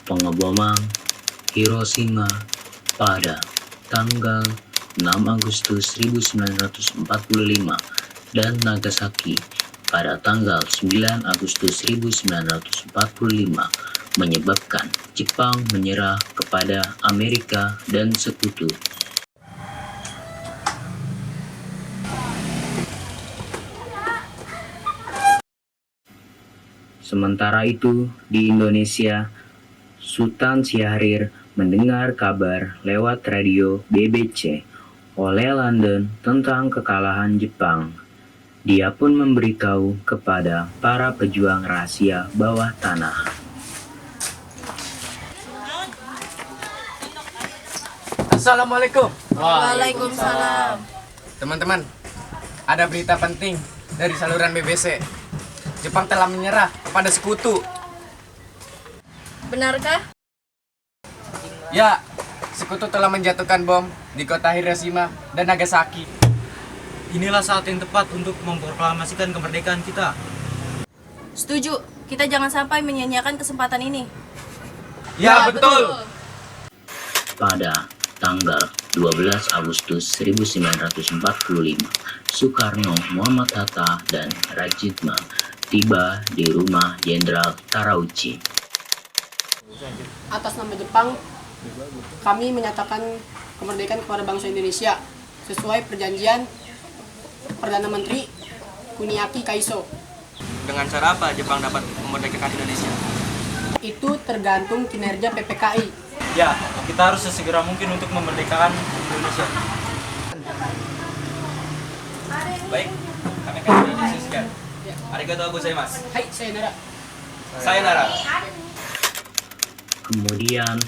pengeboman Hiroshima pada tanggal 6 Agustus 1945 dan Nagasaki pada tanggal 9 Agustus 1945 menyebabkan Jepang menyerah kepada Amerika dan Sekutu. Sementara itu, di Indonesia, Sultan Syahrir mendengar kabar lewat radio BBC oleh London tentang kekalahan Jepang. Dia pun memberitahu kepada para pejuang rahasia bawah tanah. Assalamualaikum. Waalaikumsalam. Teman-teman, ada berita penting dari saluran BBC. Jepang telah menyerah kepada sekutu. Benarkah? Ya, sekutu telah menjatuhkan bom di kota Hiroshima dan Nagasaki. Inilah saat yang tepat untuk memproklamasikan kemerdekaan kita. Setuju, kita jangan sampai menyia-nyiakan kesempatan ini. Ya, betul. Pada tanggal 12 Agustus 1945, Soekarno, Muhammad Hatta, dan Rajitma tiba di rumah Jenderal Tarauchi. Atas nama Jepang, kami menyatakan kemerdekaan kepada bangsa Indonesia sesuai perjanjian Perdana Menteri Kuniaki Kaiso. Dengan cara apa Jepang dapat memerdekakan Indonesia? Itu tergantung kinerja PPKI. Ya, kita harus sesegera mungkin untuk memerdekakan Indonesia. Baik, kami akan berdiskusikan. Arigatou gozaimasu. Hai, sayonara. Sayonara. Kemudian,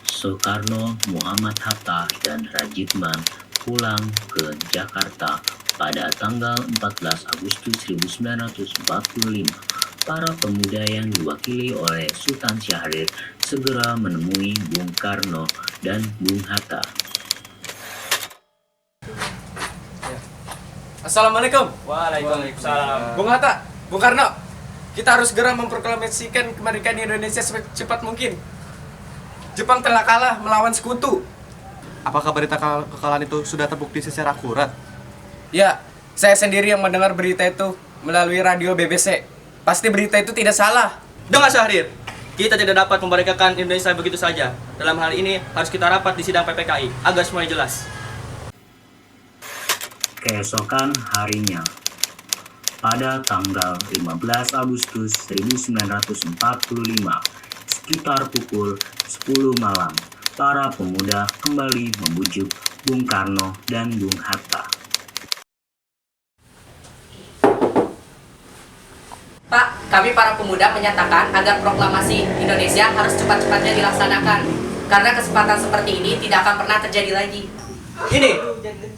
Soekarno, Muhammad Hatta, dan Rajitman pulang ke Jakarta pada tanggal 14 Agustus 1945. Para pemuda yang diwakili oleh Sultan Syahrir segera menemui Bung Karno dan Bung Hatta. Assalamualaikum. Waalaikumsalam. Bung Hatta, Bung Karno, kita harus segera memproklamasikan kemerdekaan Indonesia secepat mungkin. Jepang telah kalah melawan sekutu. Apakah berita kekalahan itu sudah terbukti secara akurat? Ya, saya sendiri yang mendengar berita itu melalui radio BBC. Pasti berita itu tidak salah. Dengar Syahrir, kita tidak dapat memerdekakan Indonesia begitu saja. Dalam hal ini harus kita rapat di sidang PPKI agar semuanya jelas. Keesokan harinya, pada tanggal 15 Agustus 1945, sekitar pukul 10 malam, para pemuda kembali membujuk Bung Karno dan Bung Hatta. Pak, kami para pemuda menyatakan agar proklamasi Indonesia harus cepat-cepatnya dilaksanakan. Karena kesempatan seperti ini tidak akan pernah terjadi lagi. Ini,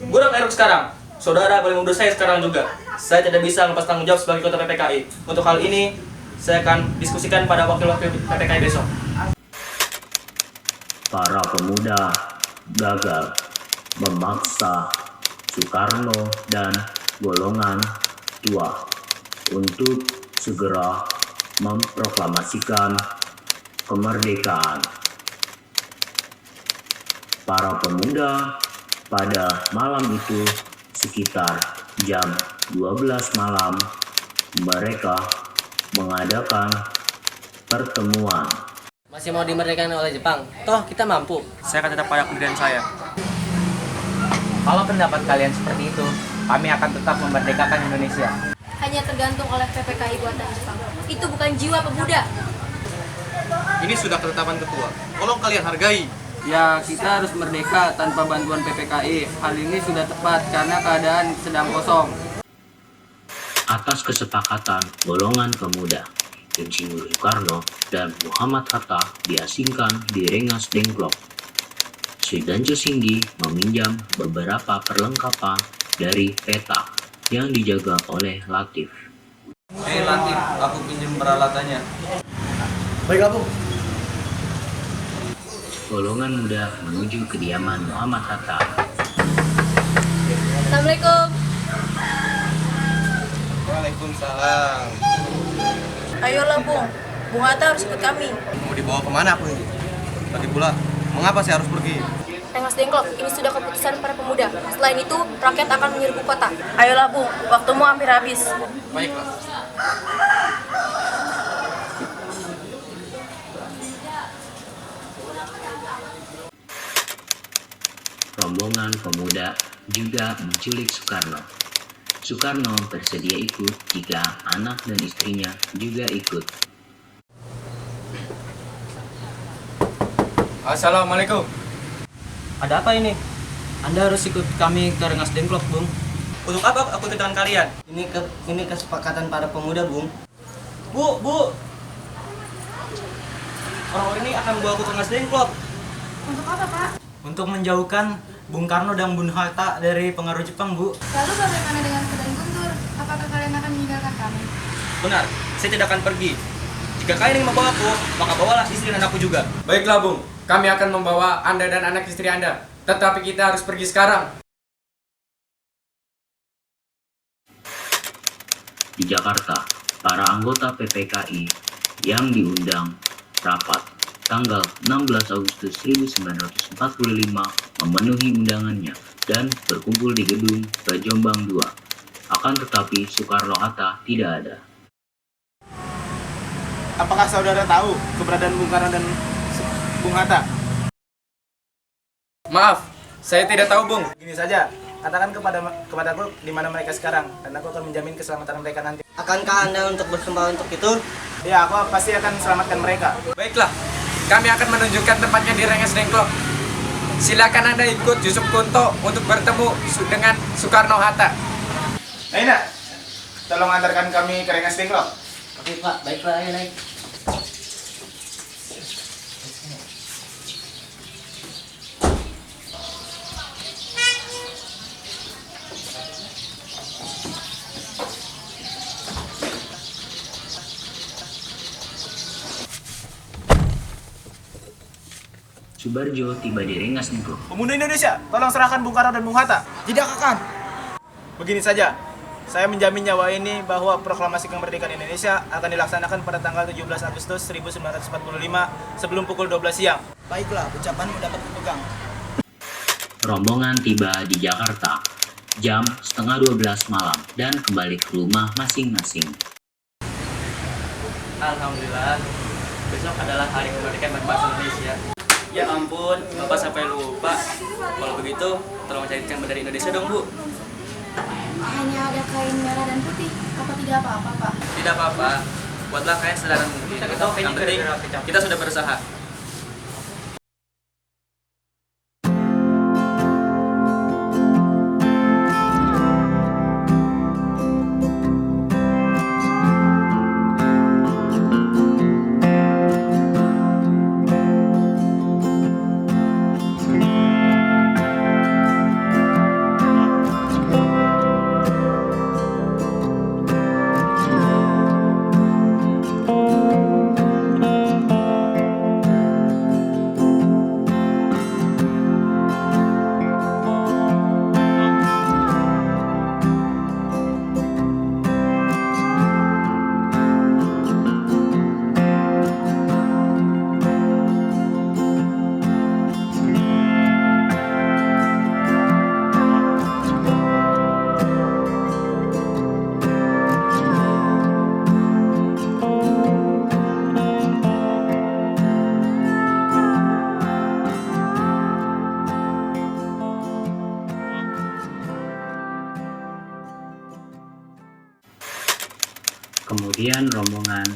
burung eruk sekarang. Saudara boleh mundur saya sekarang juga. Saya tidak bisa lepas tanggung jawab sebagai ketua PPKI. Untuk hal ini, saya akan diskusikan pada wakil-wakil PPKI besok. Para pemuda gagal memaksa Soekarno dan golongan tua untuk segera memproklamasikan kemerdekaan. Para pemuda pada malam itu sekitar jam 12 malam mereka mengadakan pertemuan. Masih mau dimerdekakan oleh Jepang? Toh kita mampu. Saya akan tetap pada pendirian saya. Kalau pendapat kalian seperti itu, kami akan tetap memerdekakan Indonesia. Hanya tergantung oleh PPKI buatan Jepang. Itu bukan jiwa pemuda. Ini sudah ketetapan ketua. Tolong kalian hargai. Ya, kita harus merdeka tanpa bantuan PPKI. Hal ini sudah tepat karena keadaan sedang kosong. Atas kesepakatan golongan pemuda, Insinyur Soekarno dan Muhammad Hatta diasingkan di Rengas Dengklok. Sudanjo Singgi meminjam beberapa perlengkapan dari peta yang dijaga oleh Latif. Latif, aku pinjam peralatannya. Baiklah, Bung. Golongan muda menuju kediaman Muhammad Hatta. Assalamualaikum. Waalaikumsalam. Ayolah Bung, Bung Hatta harus ikut kami. Mau dibawa kemana aku ini? Lagi pula, mengapa saya harus pergi? Rengas Dengklok, ini sudah keputusan para pemuda. Selain itu, rakyat akan menyerbu kota. Ayolah Bung, waktumu hampir habis. Baiklah. Rombongan pemuda juga menculik Soekarno. Soekarno bersedia ikut jika anak dan istrinya juga ikut. Assalamualaikum. Ada apa ini? Anda harus ikut kami ke Rengas Dengklok, Bung. Untuk apa aku ikut dengan kalian? Ini kesepakatan para pemuda, Bung. Bu! Orang-orang ini akan membawa aku ke Rengas Dengklok. Untuk apa, Pak? Untuk menjauhkan Bung Karno dan Bung Hatta dari pengaruh Jepang, Bu. Lalu bagaimana dengan Kedan Guntur? Apakah kalian akan meninggalkan kami? Benar, saya tidak akan pergi. Jika kalian ingin membawa aku, maka bawalah istri dan anakku juga. Baiklah Bung, kami akan membawa Anda dan anak istri Anda. Tetapi kita harus pergi sekarang. Di Jakarta, para anggota PPKI yang diundang rapat tanggal 16 Agustus 1945 memenuhi undangannya dan berkumpul di gedung Bajombang II. Akan tetapi Soekarno-Hatta tidak ada. Apakah saudara tahu keberadaan Bung Karno dan Bung Hatta? Maaf, saya tidak tahu Bung. Gini saja, katakan kepadaku di mana mereka sekarang, dan aku akan menjamin keselamatan mereka nanti. Akankah Anda untuk bersumpah untuk itu? Ya, aku pasti akan selamatkan mereka. Baiklah, kami akan menunjukkan tempatnya di Rengas Dengklok. Silakan Anda ikut Yusuf Kunto untuk bertemu dengan Soekarno-Hatta. Naina, tolong antarkan kami ke Rengas Dengklok. Oke, Pak. Baiklah, ayo naik. Subarjo tiba di Rengas Dengklok. Pemuda Indonesia, tolong serahkan Bung Karno dan Bung Hatta. Tidak akan. Begini saja, saya menjamin nyawa ini bahwa proklamasi kemerdekaan Indonesia akan dilaksanakan pada tanggal 17 Agustus 1945 sebelum pukul 12 siang. Baiklah, ucapanmu dapat kupegang. Rombongan tiba di Jakarta jam setengah 12 malam dan kembali ke rumah masing-masing. Alhamdulillah, besok adalah hari kemerdekaan bangsa Indonesia. Ya ampun, Bapak sampai lupa. Kalau begitu, tolong carikan bendera Indonesia dong, Bu. Hanya ada kain merah dan putih. Apa tidak apa-apa, Pak? Tidak apa-apa. Buatlah kain sederhana mungkin. Yang penting, kita sudah berusaha. Kemudian rombongan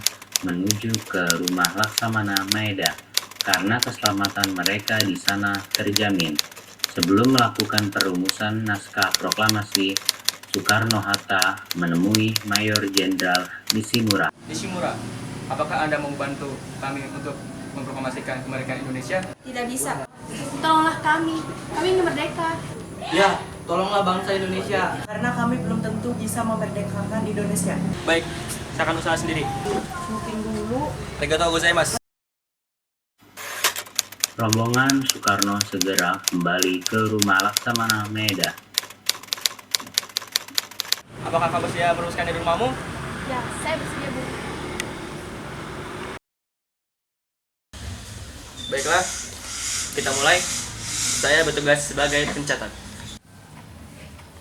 menuju ke rumah Laksamana Maeda karena keselamatan mereka di sana terjamin. Sebelum melakukan perumusan naskah proklamasi, Soekarno-Hatta menemui Mayor Jenderal Nishimura. Nishimura, apakah Anda mau membantu kami untuk memproklamasikan kemerdekaan Indonesia? Tidak bisa. Tolonglah kami. Kami ingin merdeka. Ya, tolonglah bangsa Indonesia. Karena kami belum tentu bisa memerdekakan Indonesia. Baik, saya akan usaha sendiri. Mungkin dulu. Arigatou gozaimasu. Rombongan Soekarno segera kembali ke rumah Laksamana Maeda. Apakah kamu siap meneruskan di rumahmu? Ya, saya bersedia, Bu. Baiklah, kita mulai. Saya bertugas sebagai pencatat.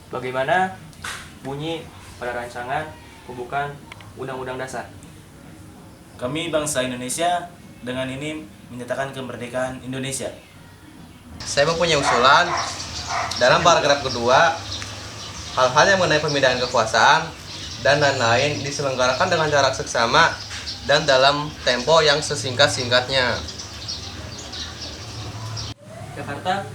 Bagaimana bunyi pada rancangan pembukaan Undang-Undang Dasar? Kami bangsa Indonesia dengan ini menyatakan kemerdekaan Indonesia. Saya mempunyai usulan dalam paragraf kedua, hal-hal yang mengenai pemindahan kekuasaan dan lain-lain diselenggarakan dengan jarak seksama dan dalam tempo yang sesingkat-singkatnya. Jakarta,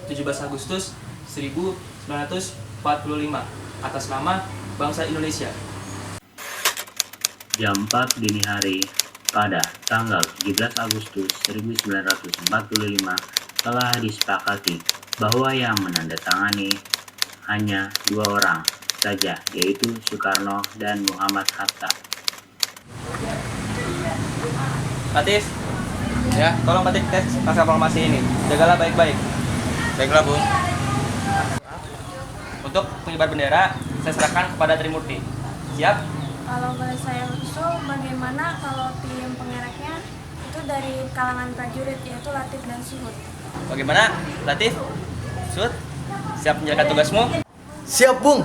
17 Agustus 1945, atas nama bangsa Indonesia. Jam 4 dini hari pada tanggal 17 Agustus 1945 telah disepakati bahwa yang menandatangani hanya 2 orang saja, yaitu Soekarno dan Muhammad Hatta. Latif, ya, tolong ketik teks naskah proklamasi ini. Jagalah baik-baik. Baiklah, Bung. Untuk pengibar bendera, saya serahkan kepada Trimurti. Siap? Kalau boleh saya usul, bagaimana kalau tim pengereknya itu dari kalangan prajurit, yaitu Latif dan Suhud? Bagaimana, Latif? Sud, siap menjalankan tugasmu? Siap, Bung.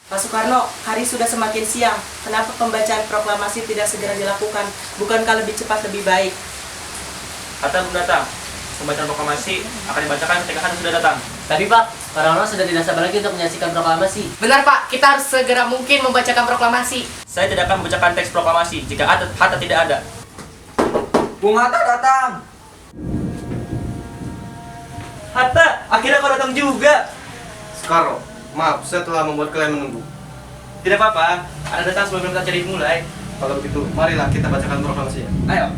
Pak Soekarno, hari sudah semakin siang. Kenapa pembacaan proklamasi tidak segera dilakukan? Bukankah lebih cepat lebih baik? Hatta belum datang. Pembacaan proklamasi akan dibacakan ketika Hatta sudah datang. Tapi Pak, orang-orang sudah tidak sabar lagi untuk menyaksikan proklamasi. Benar Pak, kita harus segera mungkin membacakan proklamasi. Saya tidak akan membacakan teks proklamasi jika Hatta tidak ada. Bung Hatta datang. Hatta, akhirnya kau datang juga. Soekarno, maaf, saya telah membuat kalian menunggu. Tidak apa-apa, Anda datang sebelum kita jadi mulai. Kalau begitu, marilah kita bacakan proklamasinya. Ayo.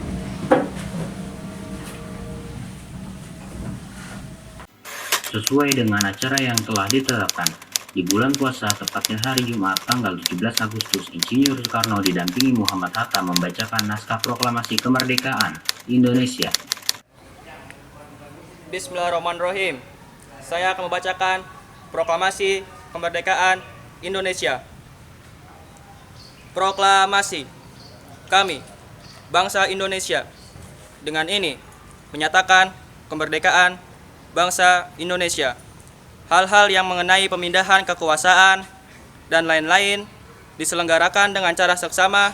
Sesuai dengan acara yang telah ditetapkan, di bulan puasa, tepatnya hari Jumat tanggal 17 Agustus, Insinyur Soekarno didampingi Muhammad Hatta membacakan naskah proklamasi kemerdekaan Indonesia. Bismillahirrahmanirrahim. Saya akan membacakan proklamasi kemerdekaan Indonesia. Proklamasi. Kami, bangsa Indonesia, dengan ini menyatakan kemerdekaan bangsa Indonesia. Hal-hal yang mengenai pemindahan kekuasaan dan lain-lain diselenggarakan dengan cara seksama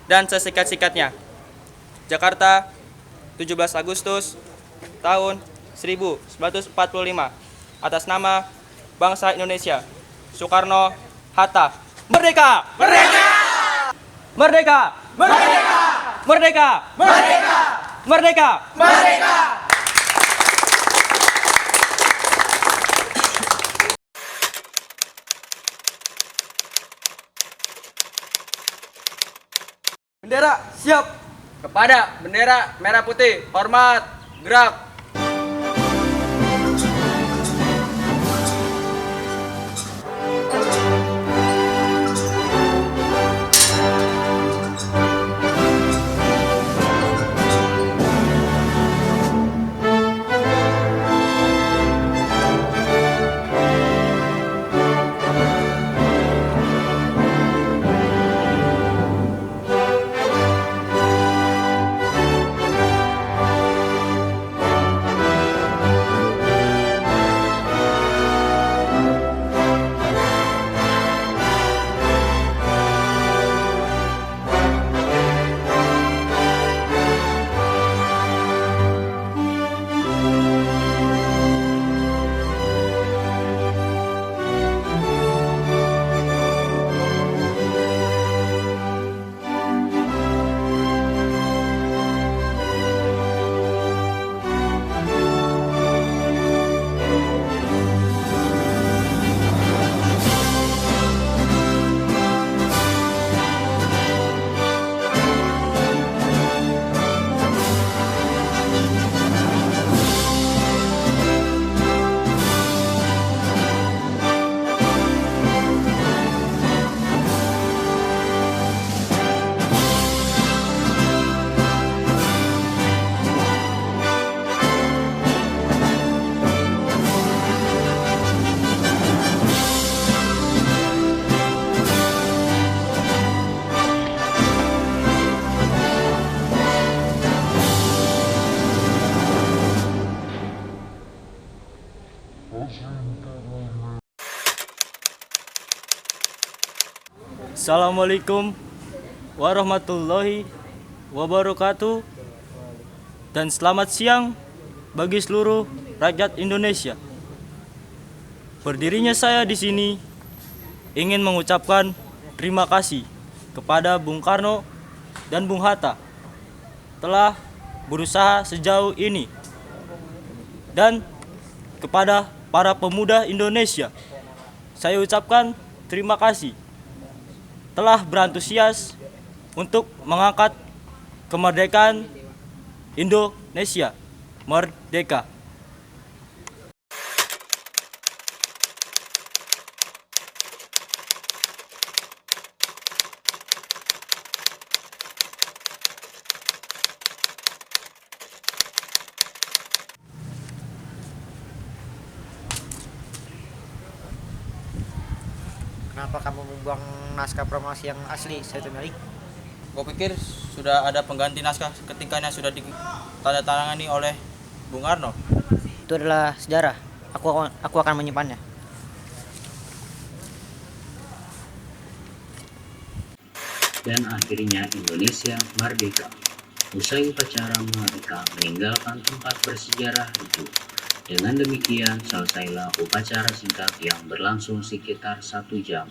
dan sesikat-sikatnya. Jakarta, 17 Agustus tahun 1945, atas nama bangsa Indonesia. Soekarno, Hatta. Merdeka! Merdeka! Merdeka! Merdeka! Merdeka! Merdeka! Merdeka! Merdeka! Bendera siap. Kepada bendera merah putih, hormat, gerak. Assalamualaikum warahmatullahi wabarakatuh. Dan selamat siang bagi seluruh rakyat Indonesia. Berdirinya saya di sini ingin mengucapkan terima kasih kepada Bung Karno dan Bung Hatta telah berusaha sejauh ini, dan kepada para pemuda Indonesia saya ucapkan terima kasih telah berantusias untuk mengangkat kemerdekaan Indonesia merdeka. Kenapa kamu membuang naskah proklamasi yang asli, Saiful Malik? Gue pikir sudah ada pengganti naskah ketika sudah ditandatangani oleh Bung Karno. Itu adalah sejarah. Aku akan menyimpannya. Dan akhirnya Indonesia merdeka. Usai upacara mereka meninggalkan tempat bersejarah itu. Dengan demikian selesailah upacara singkat yang berlangsung sekitar 1 jam.